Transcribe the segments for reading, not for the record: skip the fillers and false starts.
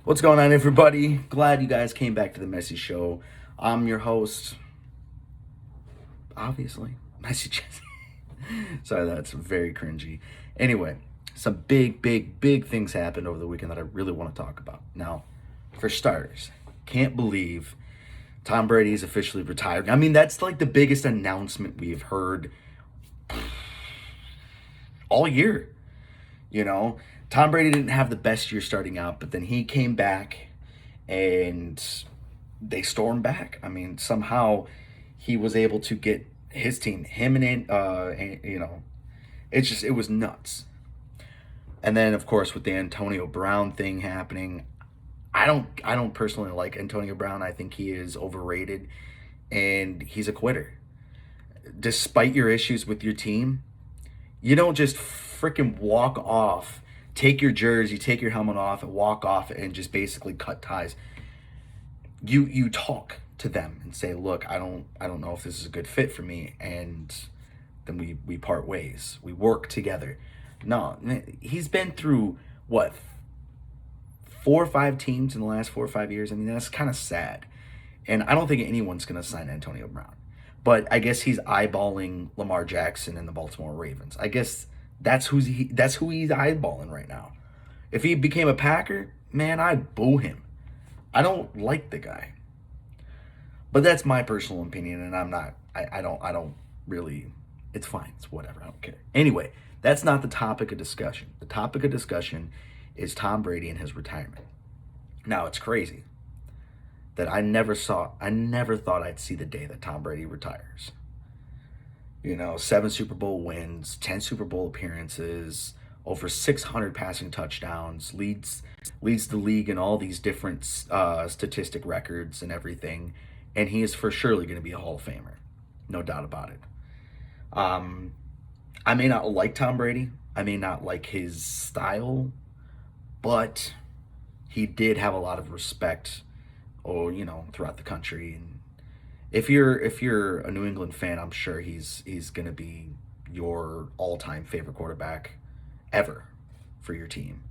What's going on, everybody? Glad you guys came back to the Messy Show. I'm your host, obviously, Messy Jesse. Sorry, that's very cringy. Anyway, some big things happened over the weekend that I really want to talk about. Now, for starters, can't believe Tom Brady is officially retired. I mean, that's like the biggest announcement we've heard all year. You know, Tom Brady didn't have the best year starting out, but then he came back and they stormed back. I mean, somehow he was able to get his team, him it was nuts. And then, of course, with the Antonio Brown thing happening, I don't personally like Antonio Brown. I think he is overrated and he's a quitter. Despite your issues with your team, you don't just freaking walk off, take your jersey, take your helmet off, and walk off and just basically cut ties. You talk to them and say, look, I don't know if this is a good fit for me, and then we part ways. We work together. No, he's been through what, 4 or 5 teams in the last 4 or 5 years. I mean, that's kind of sad. And I don't think anyone's gonna sign Antonio Brown. But I guess he's eyeballing Lamar Jackson and the Baltimore Ravens. I guess that's who he's eyeballing right now. If he became a Packer, man, I'd boo him. I don't like the guy. But that's my personal opinion, and I don't really, it's fine. It's whatever. I don't care. Anyway, that's not the topic of discussion. The topic of discussion is Tom Brady and his retirement. Now, it's crazy that I never thought I'd see the day that Tom Brady retires. 7 Super Bowl wins, 10 Super Bowl appearances, over 600 passing touchdowns, leads the league in all these different statistic records and everything, and he is for surely going to be a Hall of Famer, no doubt about it. I may not like Tom Brady, I may not like his style, but he did have a lot of respect, throughout the country. And if you're a New England fan, I'm sure he's gonna be your all-time favorite quarterback ever for your team.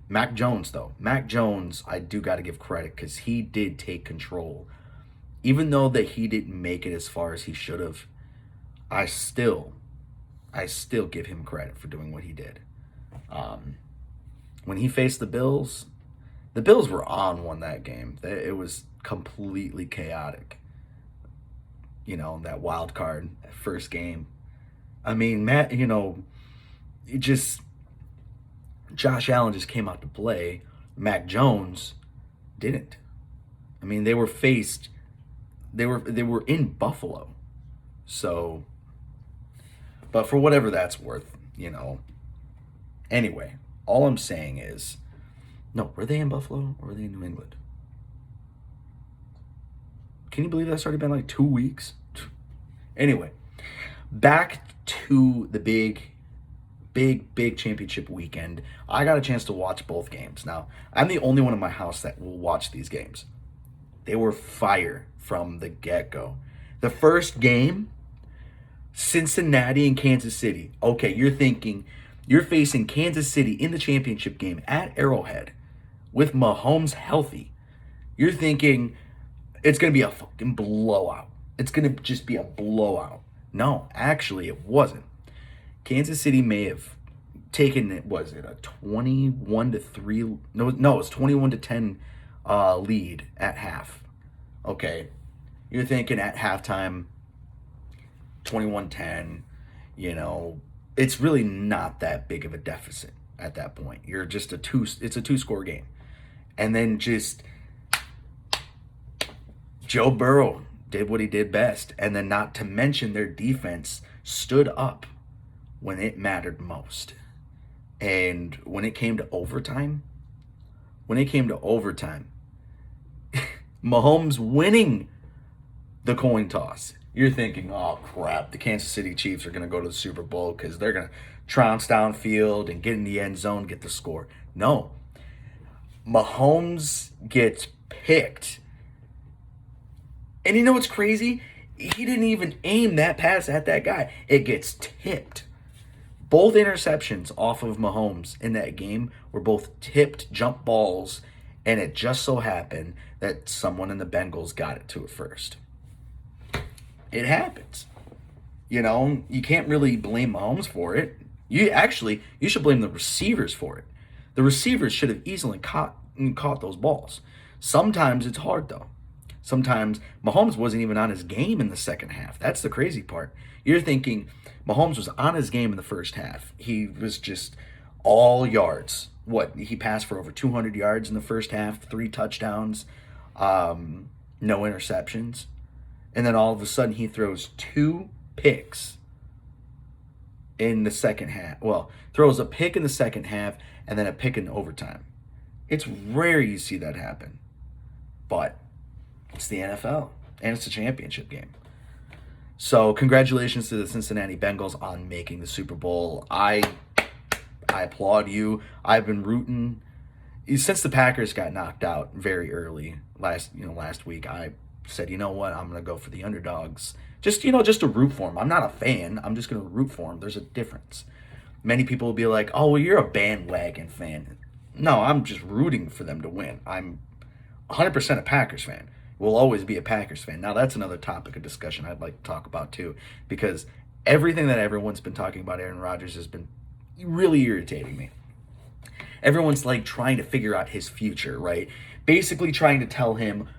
Mac Jones, I do got to give credit because he did take control, even though that he didn't make it as far as he should have. I still give him credit for doing what he did. When he faced the Bills were on one that game. It was completely chaotic. That wild card first game. I mean, Josh Allen just came out to play. Mac Jones didn't. I mean, they were in Buffalo. So, but for whatever that's worth, Anyway, all I'm saying is, no, were they in Buffalo or were they in New England? Can you believe that's already been like 2 weeks? Anyway, back to the big championship weekend. I got a chance to watch both games. Now, I'm the only one in my house that will watch these games. They were fire from the get-go. The first game, Cincinnati and Kansas City. Okay, you're thinking you're facing Kansas City in the championship game at Arrowhead with Mahomes healthy. You're thinking it's going to be a fucking blowout. It's going to just be a blowout. No, actually, it wasn't. Kansas City may have taken it, was it a 21-3? No, it was 21-10 lead at half. Okay, you're thinking at halftime, 21-10, it's really not that big of a deficit at that point. It's a 2-score game. And then just Joe Burrow did what he did best. And then not to mention their defense stood up when it mattered most. And when it came to overtime, Mahomes winning the coin toss. You're thinking, oh crap, the Kansas City Chiefs are going to go to the Super Bowl because they're going to trounce downfield and get in the end zone, get the score. No. Mahomes gets picked. And you know what's crazy? He didn't even aim that pass at that guy. It gets tipped. Both interceptions off of Mahomes in that game were both tipped jump balls, And it just so happened that someone in the Bengals got it to it first. It happens. You can't really blame Mahomes for it. You should blame the receivers for it. The receivers should have easily caught those balls. Sometimes it's hard though. Sometimes Mahomes wasn't even on his game in the second half. That's the crazy part. You're thinking Mahomes was on his game in the first half. He was just all yards. He passed for over 200 yards in the first half, 3 touchdowns, no interceptions. And then all of a sudden he throws 2 picks in the second half. Well, throws a pick in the second half and then a pick in overtime. It's rare you see that happen. But it's the NFL and it's a championship game. So congratulations to the Cincinnati Bengals on making the Super Bowl. I applaud you. I've been rooting since the Packers got knocked out very early last week. I said, you know what, I'm gonna go for the underdogs. Just to root for them. I'm not a fan. I'm just gonna root for them. There's a difference. Many people will be like, oh, well, you're a bandwagon fan. No, I'm just rooting for them to win. I'm 100% a Packers fan. Will always be a Packers fan. Now that's another topic of discussion I'd like to talk about too, because everything that everyone's been talking about Aaron Rodgers has been really irritating me. Everyone's like trying to figure out his future, right? Basically trying to tell him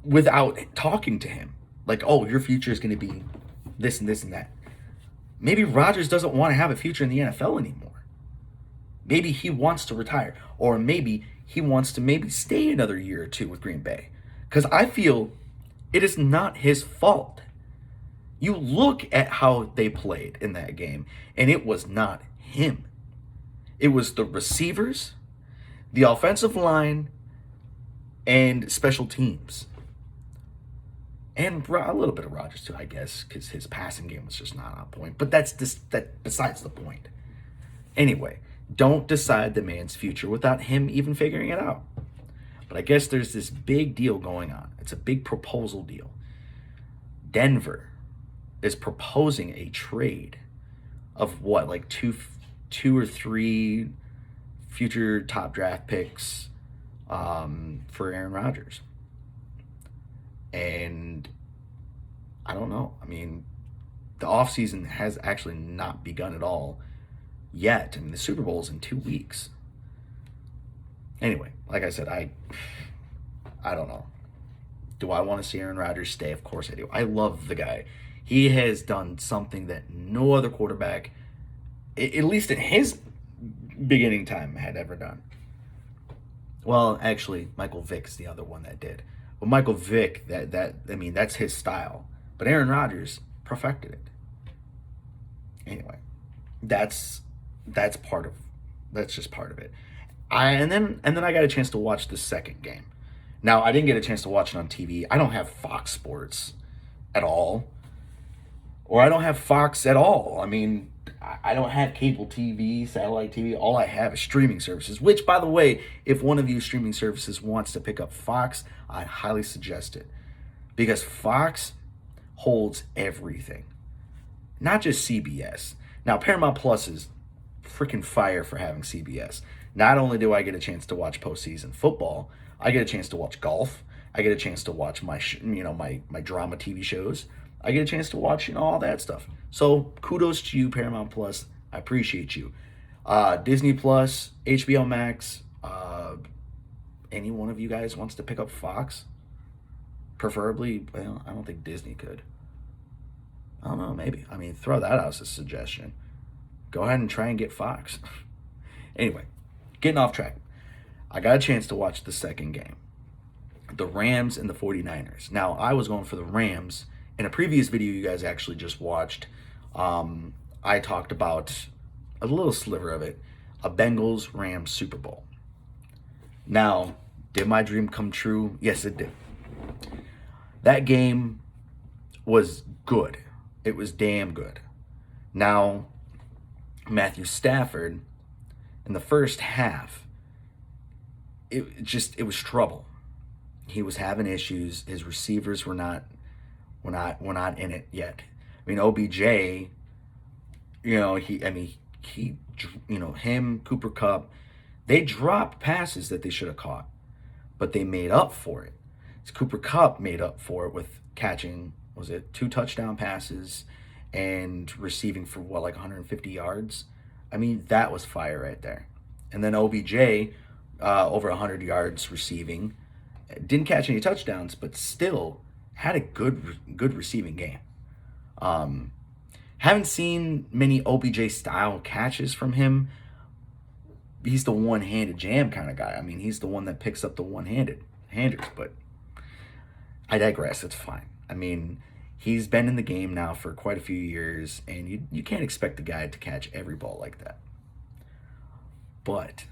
without talking to him. Like, oh, your future is going to be this and this and that. Maybe Rodgers doesn't want to have a future in the NFL anymore. Maybe he wants to retire. Or maybe he wants to stay another year or two with Green Bay. Because I feel it is not his fault. You look at how they played in that game, and it was not him. It was the receivers, the offensive line, and special teams. And a little bit of Rodgers too, I guess, because his passing game was just not on point. But that's besides the point. Anyway, don't decide the man's future without him even figuring it out. But I guess there's this big deal going on. It's a big proposal deal. Denver is proposing a trade of like two or three future top draft picks for Aaron Rodgers. And I don't know. I mean, the offseason has actually not begun at all yet. I mean, the Super Bowl is in 2 weeks. Anyway, like I said, I don't know. Do I want to see Aaron Rodgers stay? Of course I do. I love the guy. He has done something that no other quarterback, at least in his beginning time, had ever done. Well, actually, Michael Vick's the other one that did. But Michael Vick, that's his style. But Aaron Rodgers perfected it. Anyway, that's just part of it. And then I got a chance to watch the second game. Now, I didn't get a chance to watch it on TV. I don't have Fox Sports at all. Or I don't have Fox at all. I mean, I don't have cable TV, satellite TV. All I have is streaming services, which, by the way, if one of you streaming services wants to pick up Fox, I highly suggest it. Because Fox holds everything. Not just CBS. Now, Paramount Plus is freaking fire for having CBS. Not only do I get a chance to watch postseason football, I get a chance to watch golf. I get a chance to watch my drama TV shows. I get a chance to watch, all that stuff. So kudos to you, Paramount Plus. I appreciate you. Disney Plus, HBO Max. Any one of you guys wants to pick up Fox? Preferably, well, I don't think Disney could. I don't know, maybe. I mean, throw that out as a suggestion. Go ahead and try and get Fox. Anyway, getting off track. I got a chance to watch the second game. The Rams and the 49ers. Now, I was going for the Rams. In a previous video you guys actually just watched, I talked about a little sliver of it, a Bengals-Rams Super Bowl. Now, did my dream come true? Yes, it did. That game was good. It was damn good. Now, Matthew Stafford, in the first half, it was trouble. He was having issues. His receivers were not in it yet. I mean, OBJ, him, Cooper Kupp, they dropped passes that they should have caught. but they made up for it. Cooper Kupp made up for it with catching, was it 2 touchdown passes and receiving for what, like 150 yards? I mean, that was fire right there. And then OBJ, over 100 yards receiving, didn't catch any touchdowns, but still had a good receiving game. Haven't seen many OBJ style catches from him. He's the one-handed jam kind of guy. I mean, he's the one that picks up the handers, but I digress. It's fine. I mean, he's been in the game now for quite a few years, and you can't expect the guy to catch every ball like that. But,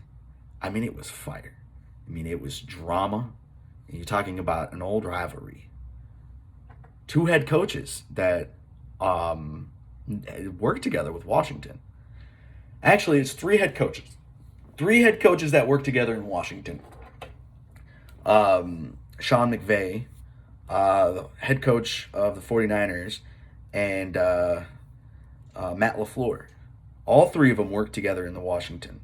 I mean, it was fire. I mean, it was drama. And you're talking about an old rivalry. 2 head coaches that worked together with Washington. Actually, it's 3 head coaches. 3 head coaches that work together in Washington. Sean McVay, the head coach of the 49ers, and Matt LaFleur. All 3 of them work together in Washington,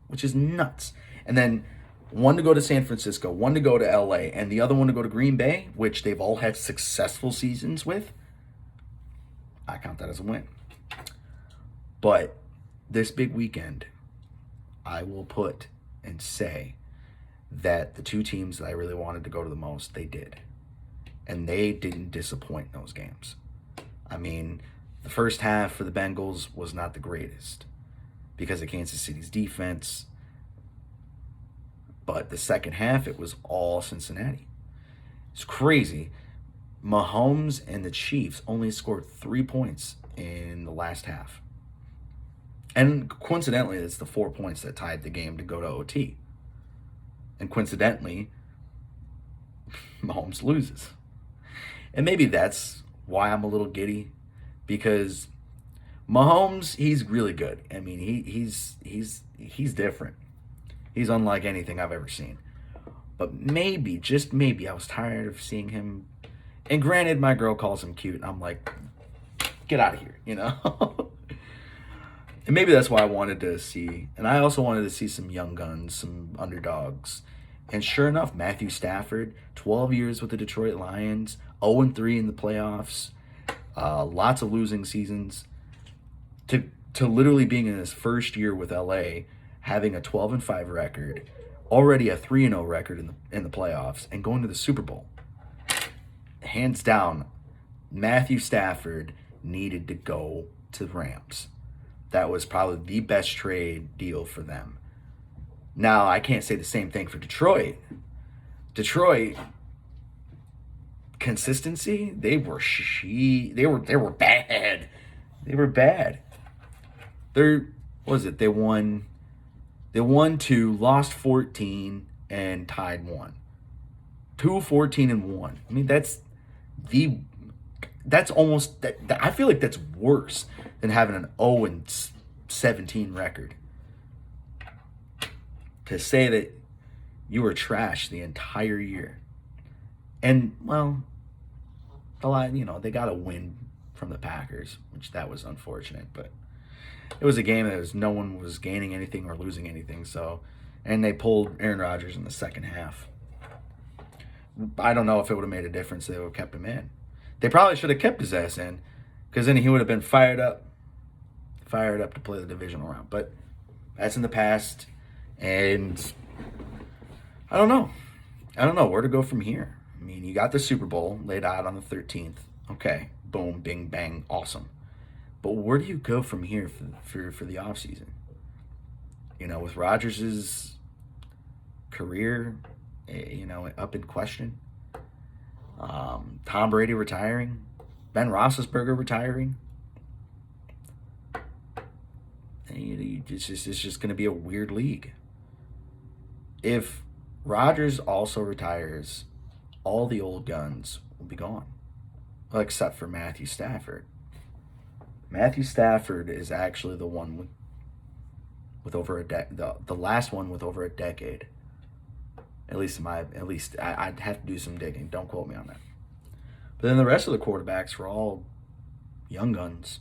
which is nuts. And then one to go to San Francisco, one to go to LA, and the other one to go to Green Bay, which they've all had successful seasons with. I count that as a win. But this big weekend, I will put and say that the 2 teams that I really wanted to go to the most, they did. And they didn't disappoint in those games. I mean, the first half for the Bengals was not the greatest because of Kansas City's defense. But the second half, it was all Cincinnati. It's crazy. Mahomes and the Chiefs only scored 3 points in the last half. And coincidentally, it's the 4 points that tied the game to go to OT. And coincidentally, Mahomes loses. And maybe that's why I'm a little giddy, because Mahomes, he's really good. I mean, he's different. He's unlike anything I've ever seen. But maybe, just maybe, I was tired of seeing him. And granted, my girl calls him cute. And I'm like, get out of here, you know? And maybe that's why I wanted to see. And I also wanted to see some young guns, some underdogs. And sure enough, Matthew Stafford, 12 years with the Detroit Lions, 0-3 in the playoffs, lots of losing seasons, to literally being in his first year with LA, having a 12-5 record, already a 3-0 record in the playoffs, and going to the Super Bowl. Hands down, Matthew Stafford needed to go to the Rams. That was probably the best trade deal for them. Now, I can't say the same thing for Detroit. Detroit, consistency, they were bad. They were bad. What was it? They won 2, lost 14, and tied 1. 2, 14, and 1. I mean, that's almost, I feel like that's worse than having an 0-17 record. To say that you were trash the entire year. And, well, they got a win from the Packers, which that was unfortunate, but it was a game that no one was gaining anything or losing anything, and they pulled Aaron Rodgers in the second half. I don't know if it would have made a difference if they would have kept him in. They probably should have kept his ass in, because then he would have been fired up to play the divisional round. But that's in the past, and I don't know where to go from here. I mean, you got the Super Bowl laid out on the 13th. Okay, boom, bing, bang, awesome. But where do you go from here for the offseason? With Rodgers' career, up in question. Tom Brady retiring. Ben Roethlisberger retiring. And it's just going to be a weird league. If Rodgers also retires, all the old guns will be gone. Well, except for Matthew Stafford. Matthew Stafford is actually the one with over the last one with over a decade. At least I'd have to do some digging. Don't quote me on that. But then the rest of the quarterbacks were all young guns.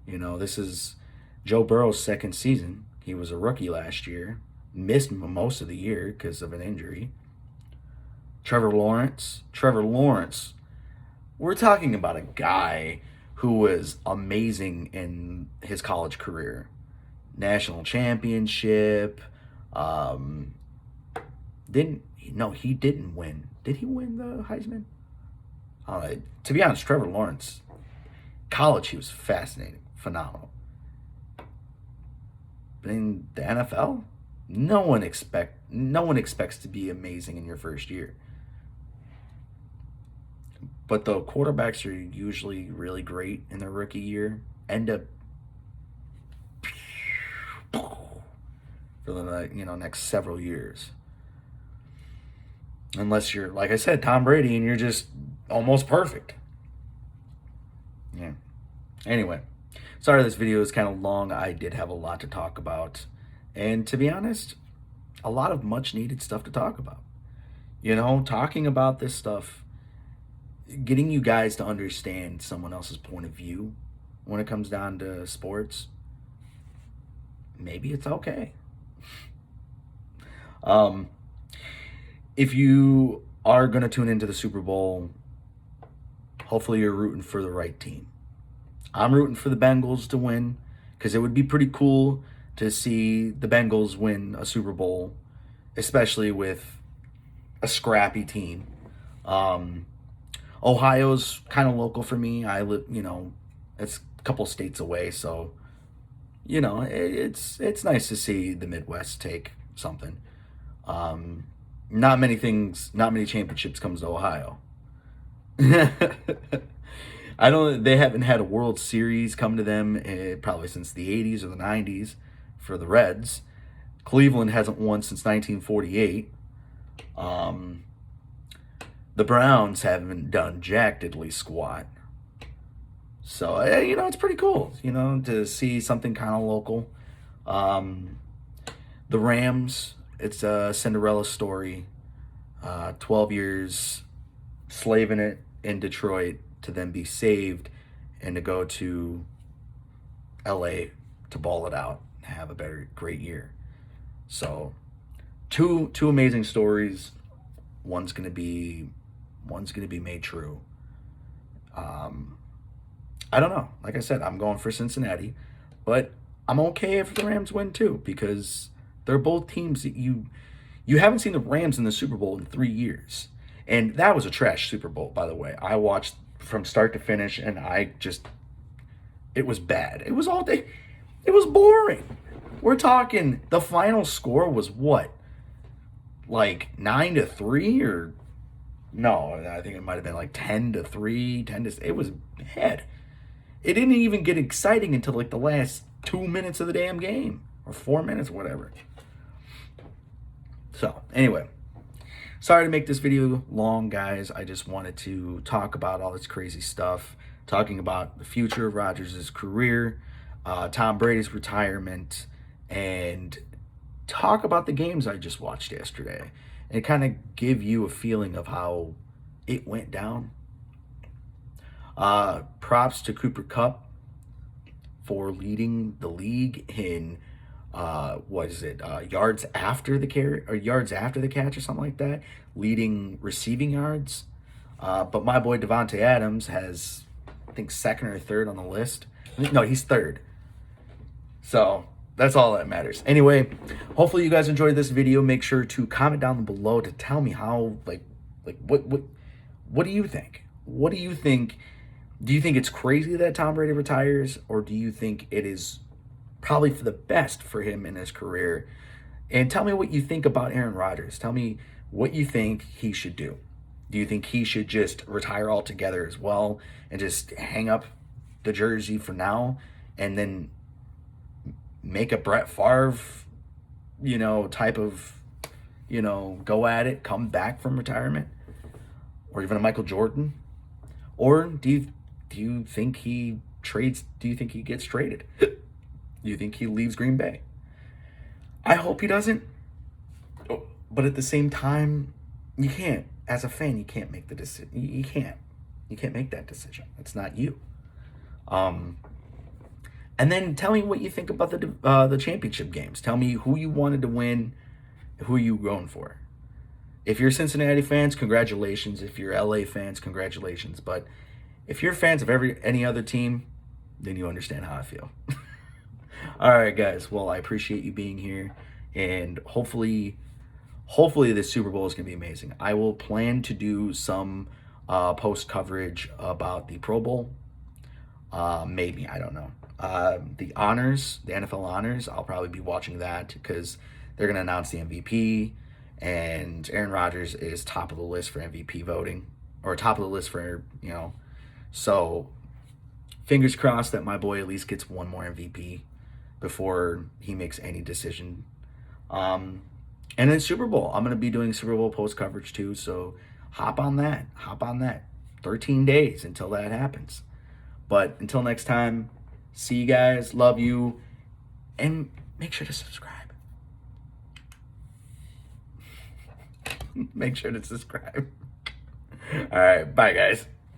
This is Joe Burrow's second season. He was a rookie last year. Missed most of the year because of an injury. Trevor Lawrence. We're talking about a guy who was amazing in his college career. National championship. Um, didn't no, he didn't win. Did he win the Heisman? To be honest, Trevor Lawrence, college he was fascinating, phenomenal. But in the NFL, no one expects to be amazing in your first year. But the quarterbacks are usually really great in their rookie year, end up for the next several years. Unless you're, like I said, Tom Brady, and you're just almost perfect. Yeah. Anyway, sorry this video is kind of long. I did have a lot to talk about. And to be honest, a lot of much needed stuff to talk about. Talking about this stuff, getting you guys to understand someone else's point of view when it comes down to sports, maybe it's okay. If you are going to tune into the Super Bowl, hopefully you're rooting for the right team. I'm rooting for the Bengals to win because it would be pretty cool to see the Bengals win a Super Bowl, especially with a scrappy team. Ohio's kind of local for me. I live, it's a couple states away, so it's nice to see the Midwest take something. Not many championships comes to Ohio. They haven't had a World Series come to them probably since the 80s or the 90s for the Reds. Cleveland hasn't won since 1948. The Browns haven't done jack diddly squat. So, it's pretty cool, to see something kind of local. The Rams, it's a Cinderella story. 12 years slaving it in Detroit to then be saved and to go to LA to ball it out and have a great year. So two amazing stories. One's gonna be made true. I don't know. Like I said, I'm going for Cincinnati, but I'm okay if the Rams win too, because they're both teams that you haven't seen the Rams in the Super Bowl in 3 years. And that was a trash Super Bowl, by the way. I watched from start to finish, and it was bad. It was all day. It was boring. We're talking, the final score was what? Like 9-3 or no, I think it might have been like 10-3, it was bad. It didn't even get exciting until like the last 2 minutes of the damn game, or 4 minutes, whatever. So, anyway, sorry to make this video long, guys. I just wanted to talk about all this crazy stuff, talking about the future of Rodgers' career, Tom Brady's retirement, and talk about the games I just watched yesterday, and kind of give you a feeling of how it went down. Props to Cooper Kupp for leading the league in yards after the carry or yards after the catch or something like that, leading receiving yards. But my boy Devontae Adams has, I think, second or third on the list. No, he's third. So that's all that matters. Anyway, hopefully you guys enjoyed this video. Make sure to comment down below to tell me how, what do you think? What do you think? Do you think it's crazy that Tom Brady retires, or do you think it is probably for the best for him in his career? And tell me what you think about Aaron Rodgers. Tell me what you think he should do. Do you think he should just retire altogether as well and just hang up the jersey for now and then make a Brett Favre, type of, go at it, come back from retirement, or even a Michael Jordan? Or do you think he trades? Do you think he gets traded? Do you think he leaves Green Bay? I hope he doesn't. But at the same time, you can't. As a fan, you can't make the decision. You can't. You can't make that decision. It's not you. And then tell me what you think about the championship games. Tell me who you wanted to win, who you going for. If you're Cincinnati fans, congratulations. If you're LA fans, congratulations. But if you're fans of any other team, then you understand how I feel. All right, guys. Well, I appreciate you being here, and hopefully this Super Bowl is going to be amazing. I will plan to do some post coverage about the Pro Bowl. Maybe, I don't know. The honors, the NFL honors, I'll probably be watching that because they're going to announce the MVP, and Aaron Rodgers is top of the list for MVP voting, or top of the list for, so fingers crossed that my boy at least gets one more MVP before he makes any decision. And then Super Bowl, I'm going to be doing Super Bowl post coverage too, so hop on that. 13 days until that happens. But until next time, see you guys, love you, and make sure to subscribe. Make sure to subscribe. All right, bye guys.